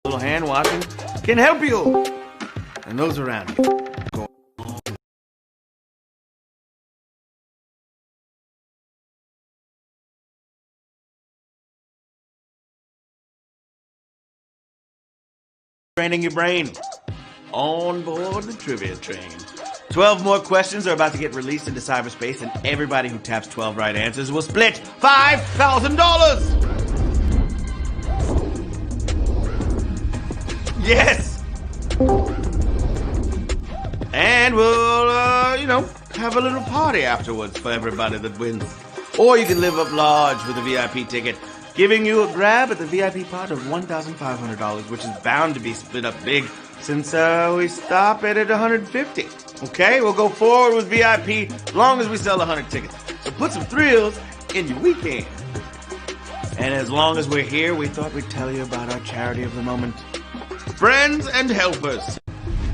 little hand washing can help you and those around you. Training your brain. On board the trivia train. 12 more questions are about to get released into cyberspace, and everybody who taps 12 right answers will split $5,000! Yes! And we'll, have a little party afterwards for everybody that wins. Or you can live up large with a VIP ticket, giving you a grab at the VIP pot of $1,500, which is bound to be split up big since we stop it at $150. Okay, we'll go forward with VIP as long as we sell 100 tickets. So put some thrills in your weekend. And as long as we're here, we thought we'd tell you about our charity of the moment. Friends and Helpers,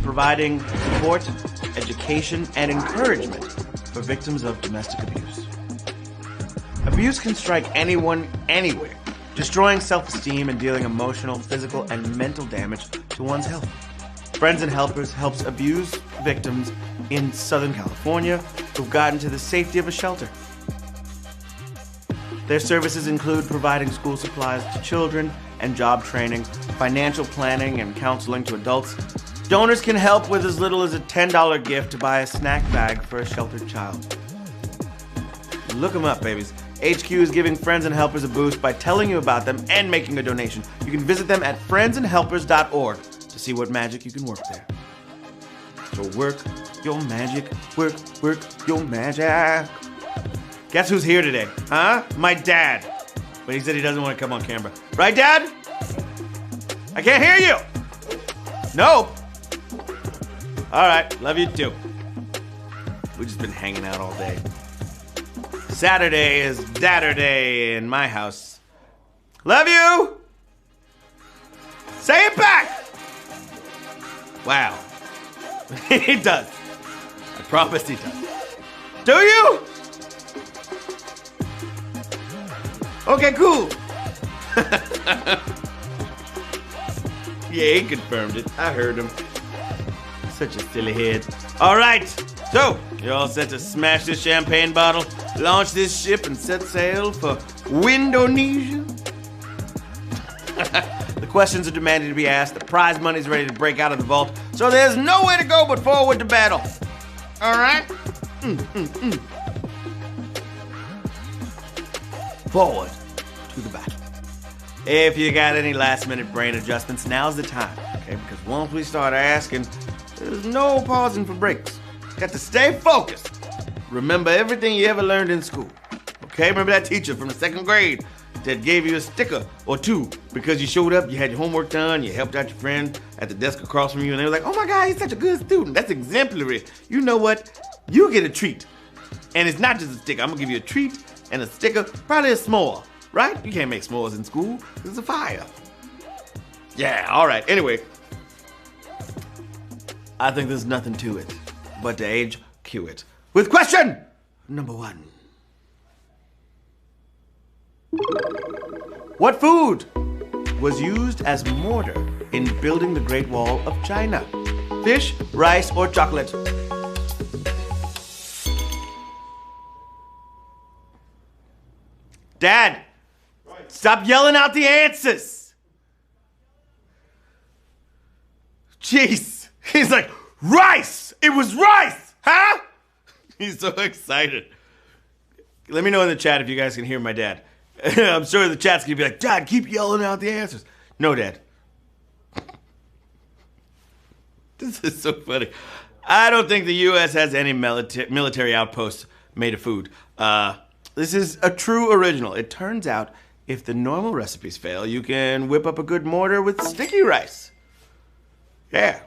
providing support, education, and encouragement for victims of domestic abuse. Abuse can strike anyone, anywhere, destroying self-esteem and dealing emotional, physical, and mental damage to one's health. Friends and Helpers helps abuse victims in Southern California who've gotten to the safety of a shelter. Their services include providing school supplies to children and job training, financial planning and counseling to adults. Donors can help with as little as a $10 gift to buy a snack bag for a sheltered child. Look them up, babies. HQ is giving Friends and Helpers a boost by telling you about them and making a donation. You can visit them at friendsandhelpers.org to see what magic you can work there. So work your magic, work your magic. Guess who's here today, huh? My dad. But he said he doesn't want to come on camera. Right, Dad? I can't hear you. Nope. All right, love you too. We've just been hanging out all day. Saturday is Dadder-day in my house. Love you! Say it back! Wow. He does. I promise he does. Do you? Okay, cool. Yeah, he confirmed it. I heard him. Such a silly head. All right. So, you're all set to smash this champagne bottle, launch this ship, and set sail for Windonesia? The questions are demanding to be asked, the prize money's ready to break out of the vault, so there's nowhere to go but forward to battle. All right? Forward to the battle. If you got any last-minute brain adjustments, now's the time, okay? Because once we start asking, there's no pausing for breaks. Got to stay focused. Remember everything you ever learned in school. Okay, remember that teacher from the 2nd grade that gave you a sticker or two because you showed up, you had your homework done, you helped out your friend at the desk across from you, and they were like, oh my God, he's such a good student. That's exemplary. You know what? You get a treat. And it's not just a sticker. I'm gonna give you a treat and a sticker, probably a s'more, right? You can't make s'mores in school. It's a fire. Yeah, all right. Anyway, I think there's nothing to it but to age cue it with question number 1. What food was used as mortar in building the Great Wall of China? Fish, rice, or chocolate? Dad, stop yelling out the answers. Jeez, he's like, rice! It was rice! Huh? He's so excited. Let me know in the chat if you guys can hear my dad. I'm sure the chat's gonna be like, Dad, keep yelling out the answers. No, Dad. This is so funny. I don't think the U.S. has any military outposts made of food. This is a true original. It turns out, if the normal recipes fail, you can whip up a good mortar with sticky rice. Yeah.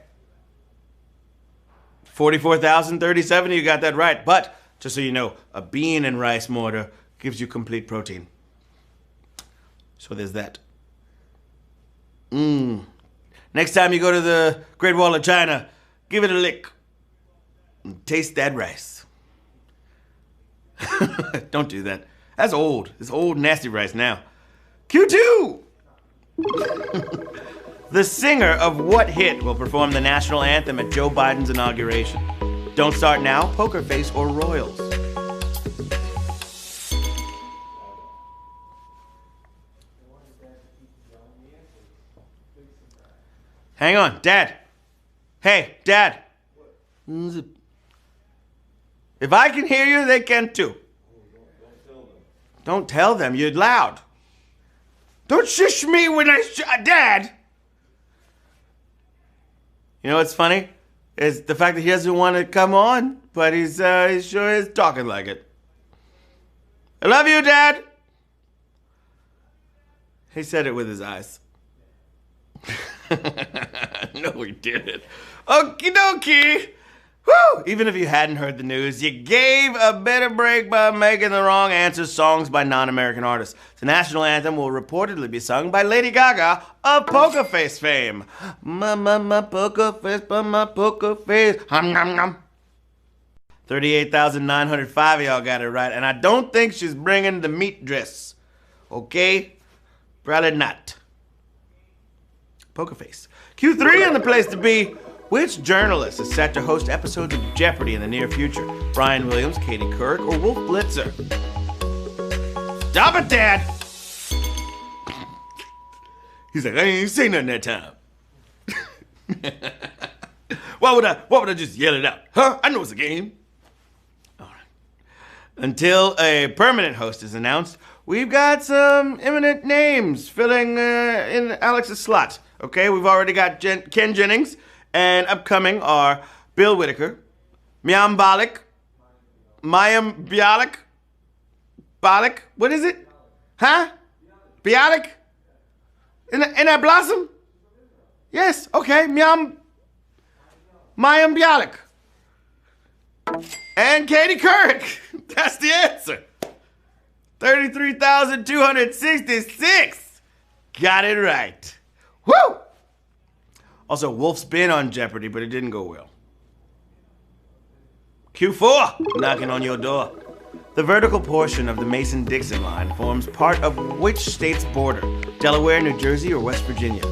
44,037, you got that right. But, just so you know, a bean and rice mortar gives you complete protein. So there's that. Next time you go to the Great Wall of China, give it a lick. And taste that rice. Don't do that. That's old. It's old, nasty rice now. Q2! The singer of what hit will perform the national anthem at Joe Biden's inauguration? Don't Start Now, Poker Face, or Royals? Hang on, Dad. Hey, Dad. If I can hear you, they can too. Don't tell them. You're loud. Don't shush me when Dad! You know what's funny? Is the fact that he doesn't want to come on, but he sure is talking like it. I love you, Dad! He said it with his eyes. No, he didn't. Okie dokie! Woo! Even if you hadn't heard the news, you gave a bit of break by making the wrong answer songs by non-American artists. The national anthem will reportedly be sung by Lady Gaga of Poker Face fame. My poker face, my poker face. Hum, hum, hum. 38,905 of y'all got it right, and I don't think she's bringing the meat dress. Okay? Probably not. Poker Face. Q3 in the place to be. Which journalist is set to host episodes of Jeopardy in the near future? Brian Williams, Katie Couric, or Wolf Blitzer? Stop it, Dad! He's like, I ain't say nothing that time. Why would I just yell it out? Huh? I know it's a game. All right. Until a permanent host is announced, we've got some imminent names filling in Alex's slot. Okay, we've already got Ken Jennings. And upcoming are Bill Whitaker, Mayim Bialik, what is it? Huh? Bialik? In that blossom? Yes, okay, Mayim Bialik. And Katie Couric. That's the answer. 33,266. Got it right. Woo! Also, Wolf's been on Jeopardy, but it didn't go well. Q4, knocking on your door. The vertical portion of the Mason-Dixon line forms part of which state's border? Delaware, New Jersey, or West Virginia?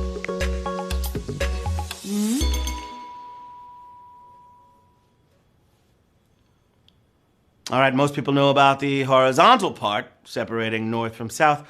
All right, most people know about the horizontal part, separating north from south.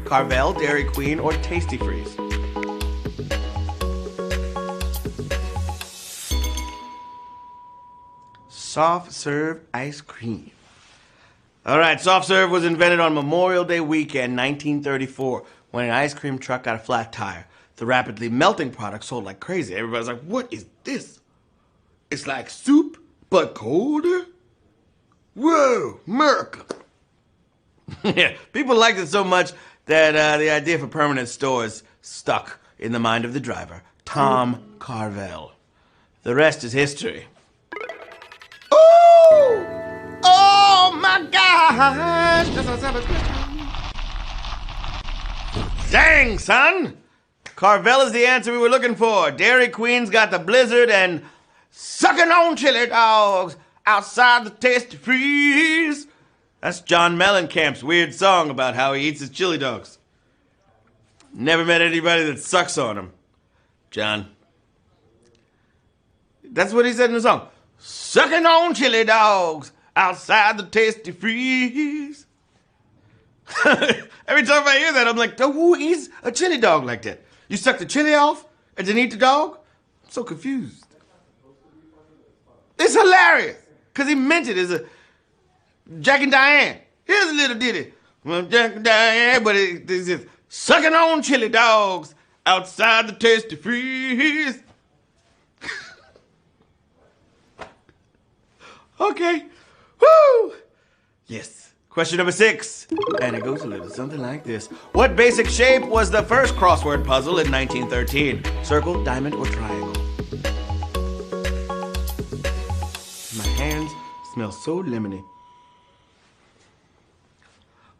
Carvel, Dairy Queen, or Tasty Freeze? Soft serve ice cream. All right, soft serve was invented on Memorial Day weekend, 1934, when an ice cream truck got a flat tire. The rapidly melting product sold like crazy. Everybody's like, what is this? It's like soup, but colder? Whoa, America. Yeah, people liked it so much that the idea for permanent stores stuck in the mind of the driver, Tom Carvel. The rest is history. Oh! Oh my gosh! Dang, son! Carvel is the answer we were looking for. Dairy Queen's got the blizzard and sucking on chili dogs outside the Tasty Freeze. That's John Mellencamp's weird song about how he eats his chili dogs. Never met anybody that sucks on him. John. That's what he said in the song. Sucking on chili dogs outside the Tasty Freeze. Every time I hear that, I'm like, who eats a chili dog like that? You suck the chili off and then eat the dog? I'm so confused. It's hilarious, because he meant it as a Jack and Diane. Here's a little ditty. Well, Jack and Diane, but it's just sucking on chili dogs outside the Tasty Freeze. Okay. Woo! Yes, Question number 6, and it goes a little something like this. What basic shape was the first crossword puzzle in 1913? Circle, diamond, or triangle? My hands smell so lemony.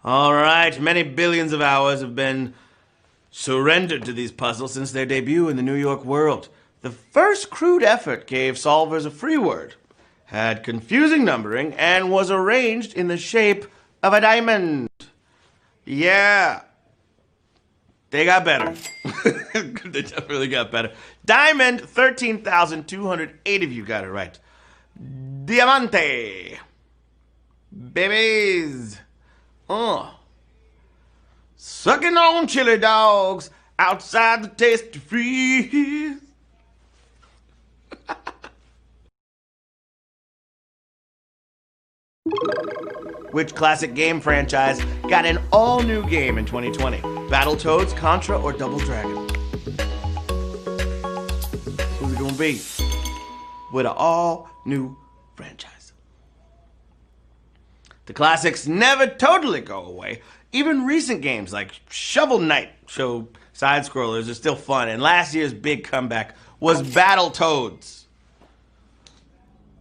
All right, many billions of hours have been surrendered to these puzzles since their debut in the New York World. The first crude effort gave solvers a free word, had confusing numbering, and was arranged in the shape of a diamond. Yeah. They got better. They definitely got better. Diamond, 13,208 of you got it right. Diamante. Babies. Sucking on chili dogs outside the tasty freeze. Which classic game franchise got an all-new game in 2020? Battletoads, Contra, or Double Dragon? Who's it gonna be? With an all-new franchise. The classics never totally go away. Even recent games like Shovel Knight show side-scrollers are still fun, and last year's big comeback was Battletoads.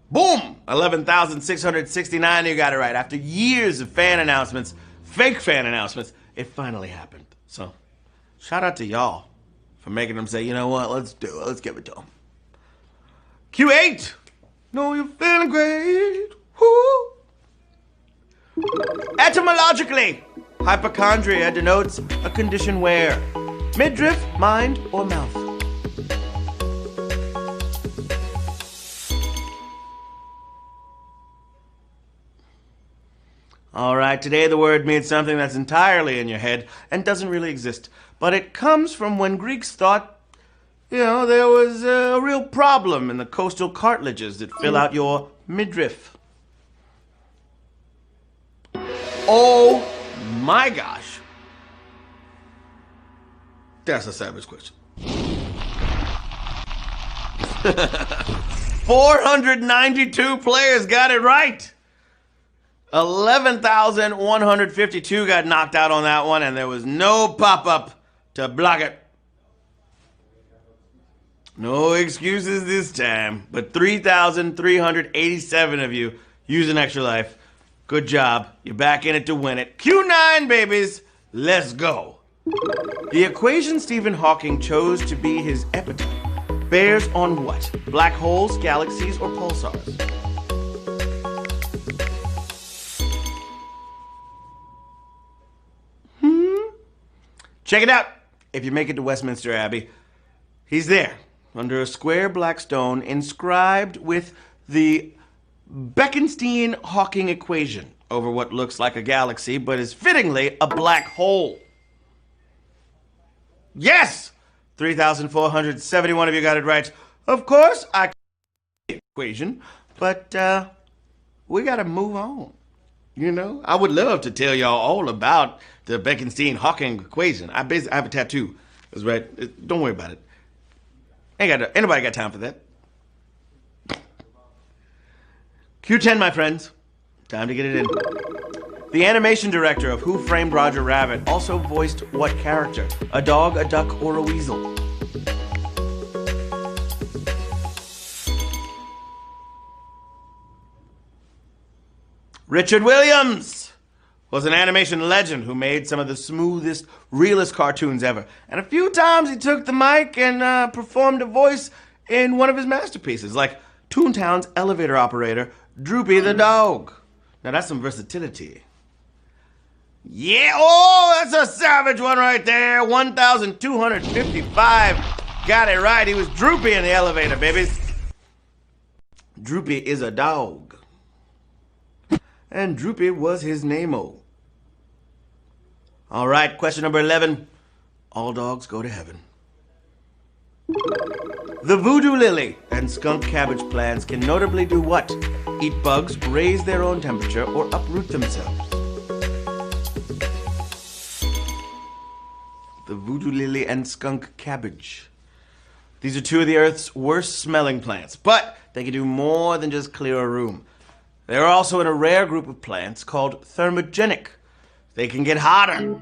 Boom! 11,669, you got it right. After years of fan announcements, fake fan announcements, it finally happened. So, shout out to y'all for making them say, you know what, let's do it. Let's give it to them. Q8! Know you're feeling great. Woo! Etymologically, hypochondria denotes a condition where midriff, mind, or mouth. All right, today the word means something that's entirely in your head and doesn't really exist. But it comes from when Greeks thought, there was a real problem in the coastal cartilages that fill out your midriff. Oh my gosh. That's a savage question. 492 players got it right. 11,152 got knocked out on that one, and there was no pop-up to block it. No excuses this time, but 3,387 of you using Extra Life. Good job. You're back in it to win it. Q9, babies. Let's go. The equation Stephen Hawking chose to be his epitaph bears on what? Black holes, galaxies, or pulsars? Check it out. If you make it to Westminster Abbey, he's there, under a square black stone inscribed with the Bekenstein-Hawking equation over what looks like a galaxy, but is fittingly a black hole. Yes! 3,471 of you got it right. Of course, I the equation, but we gotta move on. I would love to tell y'all all about the Bekenstein-Hawking equation. I have a tattoo. That's right. Don't worry about it. Anybody got time for that? Q10, my friends. Time to get it in. The animation director of Who Framed Roger Rabbit also voiced what character? A dog, a duck, or a weasel? Richard Williams was an animation legend who made some of the smoothest, realest cartoons ever. And a few times he took the mic and performed a voice in one of his masterpieces, like Toontown's elevator operator, Droopy the dog. Now that's some versatility. Yeah, that's a savage one right there. 1,255 got it right. He was Droopy in the elevator, babies. Droopy is a dog. And Droopy was his name-o. All right, question number 11. All dogs go to heaven. The voodoo lily and skunk cabbage plants can notably do what? Eat bugs, raise their own temperature, or uproot themselves. The voodoo lily and skunk cabbage. These are two of the Earth's worst smelling plants, but they can do more than just clear a room. They're also in a rare group of plants called thermogenic. They can get hotter.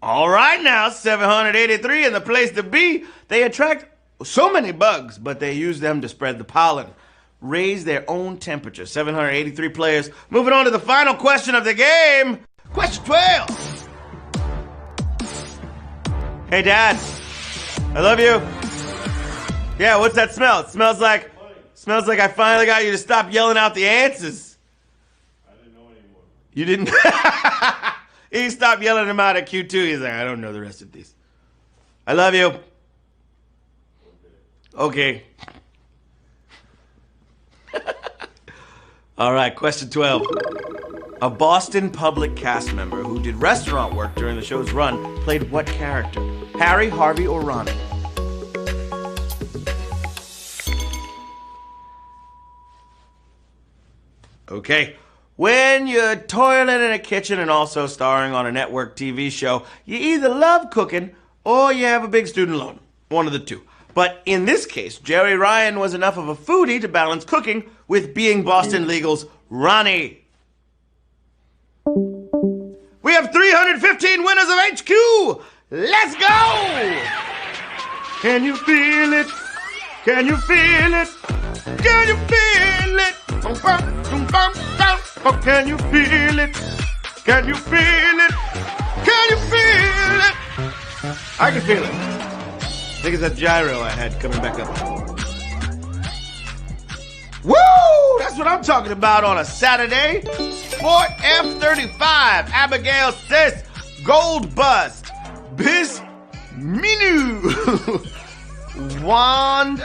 All right now, 783 in the place to be. They attract so many bugs, but they use them to spread the pollen. Raise their own temperature. 783 players. Moving on to the final question of the game. Question 12. Hey, Dad. I love you. Yeah, what's that smell? It smells like I finally got you to stop yelling out the answers. I didn't know anymore. You didn't? He stopped yelling them out at Q2. He's like, I don't know the rest of these. I love you. Okay. All right, question 12. A Boston public cast member who did restaurant work during the show's run played what character? Harry, Harvey, or Ronnie? Okay. When you're toiling in a kitchen and also starring on a network TV show, you either love cooking or you have a big student loan. One of the two. But in this case, Jerry Ryan was enough of a foodie to balance cooking with being Boston Legal's Ronnie. We have 315 winners of HQ! Let's go! Can you feel it? Can you feel it? Can you feel it? Oh, can you feel it? Can you feel it? Can you feel it? I can feel it. I think it's that gyro I had coming back up. Woo! That's what I'm talking about on a Saturday. Sport F-35, Abigail Sis, Gold Bust, Bis Minu, Wand